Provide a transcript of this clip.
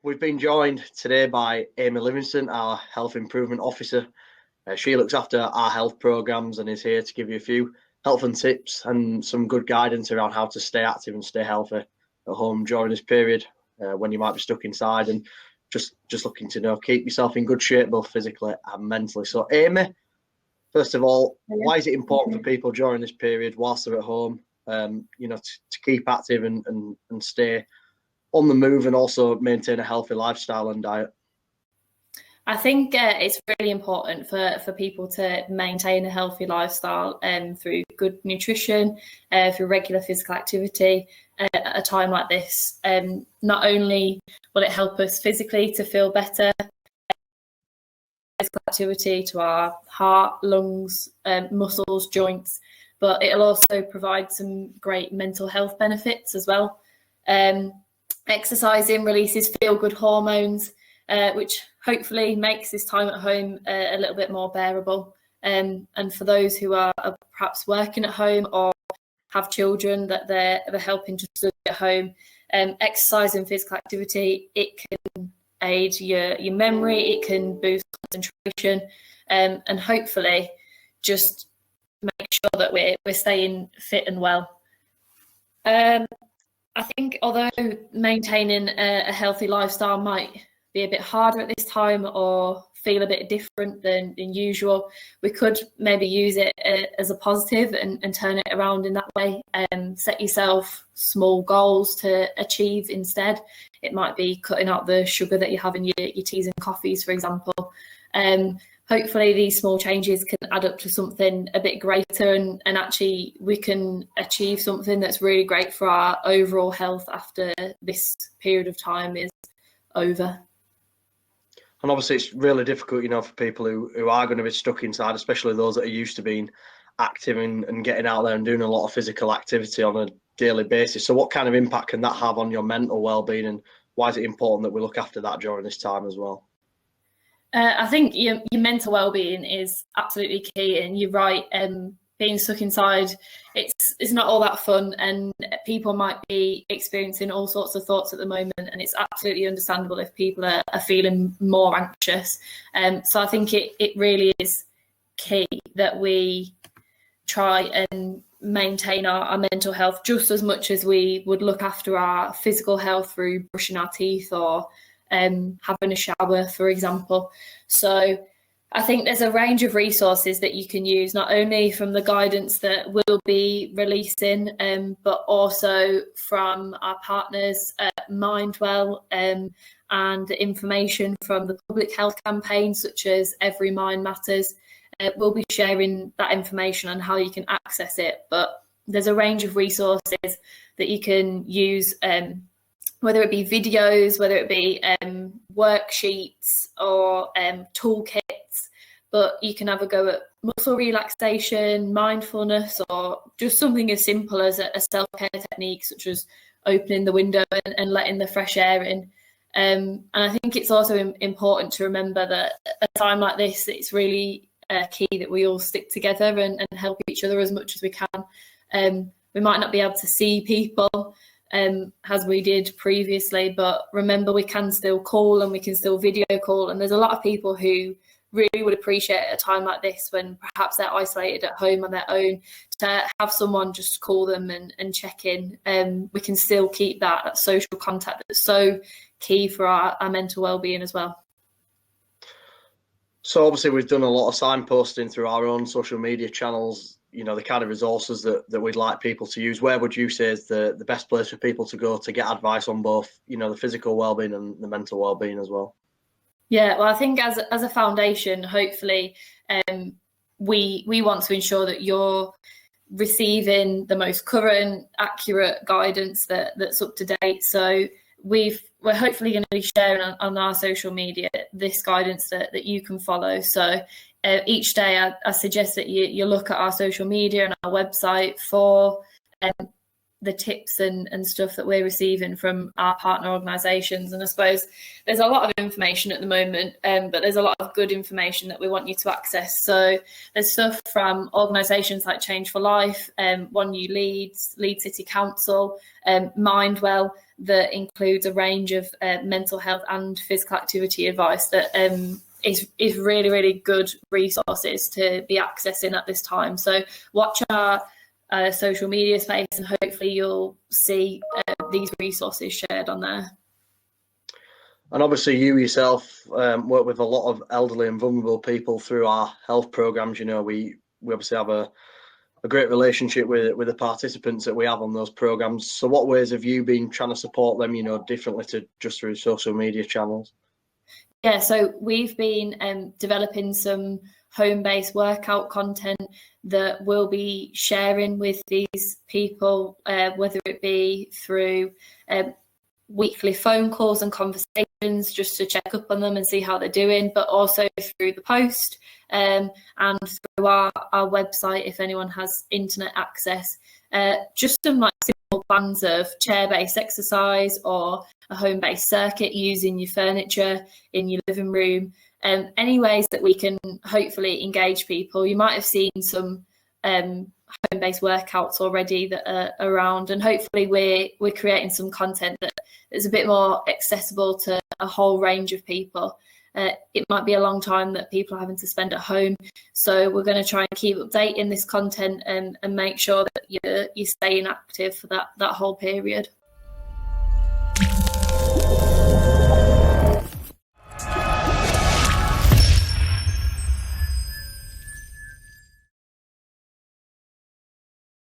we've been joined today by Amy Livingstone, our Health Improvement Officer. She looks after our health programmes and is here to give you a few health and tips and some good guidance around how to stay active and stay healthy at home during this period when you might be stuck inside and just looking to keep yourself in good shape both physically and mentally. So Amy, first of all, why is it important for people during this period whilst they're at home, to keep active and stay on the move and also maintain a healthy lifestyle and diet? I think it's really important for people to maintain a healthy lifestyle through good nutrition, through regular physical activity at a time like this. Not only will it help us physically to feel better, physical activity to our heart, lungs, muscles, joints, but it'll also provide some great mental health benefits as well. Exercising releases feel-good hormones, which hopefully makes this time at home a little bit more bearable. And for those who are perhaps working at home or have children that they're helping to study at home, exercise and physical activity, it can aid your memory, it can boost concentration, and hopefully just make sure that we're staying fit and well. I think although maintaining a healthy lifestyle might be a bit harder at this time or feel a bit different than usual, we could maybe use it as a positive and turn it around in that way. Set yourself small goals to achieve instead. It might be cutting out the sugar that you have in your teas and coffees, for example. Hopefully these small changes can add up to something a bit greater and actually we can achieve something that's really great for our overall health after this period of time is over. And obviously it's really difficult, for people who are going to be stuck inside, especially those that are used to being active and getting out there and doing a lot of physical activity on a daily basis. So what kind of impact can that have on your mental well-being, and why is it important that we look after that during this time as well? I think your mental well-being is absolutely key, and you're right. Being stuck inside, it's not all that fun, and people might be experiencing all sorts of thoughts at the moment, and it's absolutely understandable if people are feeling more anxious. So I think it really is key that we try and maintain our mental health just as much as we would look after our physical health through brushing our teeth or having a shower, for example. So I think there's a range of resources that you can use, not only from the guidance that we'll be releasing, but also from our partners at Mindwell, and information from the public health campaign such as Every Mind Matters. We'll be sharing that information on how you can access it, but there's a range of resources that you can use, whether it be videos, whether it be worksheets or toolkits, but you can have a go at muscle relaxation, mindfulness, or just something as simple as a self-care technique, such as opening the window and letting the fresh air in. And I think it's also important to remember that at a time like this, it's really key that we all stick together and help each other as much as we can. We might not be able to see people as we did previously, but remember we can still call and we can still video call, and there's a lot of people who really would appreciate at a time like this, when perhaps they're isolated at home on their own, to have someone just call them and check in. We can still keep that social contact that's so key for our mental well-being as well. So obviously we've done a lot of signposting through our own social media channels, the kind of resources that we'd like people to use. Where would you say is the best place for people to go to get advice on both, the physical well-being and the mental well-being as well? Yeah, well, I think as a foundation, hopefully, we want to ensure that you're receiving the most current, accurate guidance that's up to date. So we're hopefully going to be sharing on our social media this guidance that you can follow. So each day I suggest that you look at our social media and our website for the tips and stuff that we're receiving from our partner organisations. And I suppose there's a lot of information at the moment, but there's a lot of good information that we want you to access. So there's stuff from organisations like Change for Life, One New Leeds City Council, Mindwell, that includes a range of mental health and physical activity advice that is really, really good resources to be accessing at this time. So watch our social media space, and hopefully you'll see these resources shared on there. And obviously you yourself work with a lot of elderly and vulnerable people through our health programs. You know, we obviously have a great relationship with the participants that we have on those programs. So what ways have you been trying to support them, you know, differently to just through social media channels? Yeah, so we've been developing some home-based workout content that we'll be sharing with these people, whether it be through weekly phone calls and conversations just to check up on them and see how they're doing, but also through the post and through our website if anyone has internet access. Just some like simple plans of chair-based exercise or a home-based circuit using your furniture in your living room. Any ways that we can hopefully engage people. You might have seen some home-based workouts already that are around, and hopefully we're creating some content that is a bit more accessible to a whole range of people. It might be a long time that people are having to spend at home, so we're going to try and keep updating this content and make sure that you're staying active for that whole period.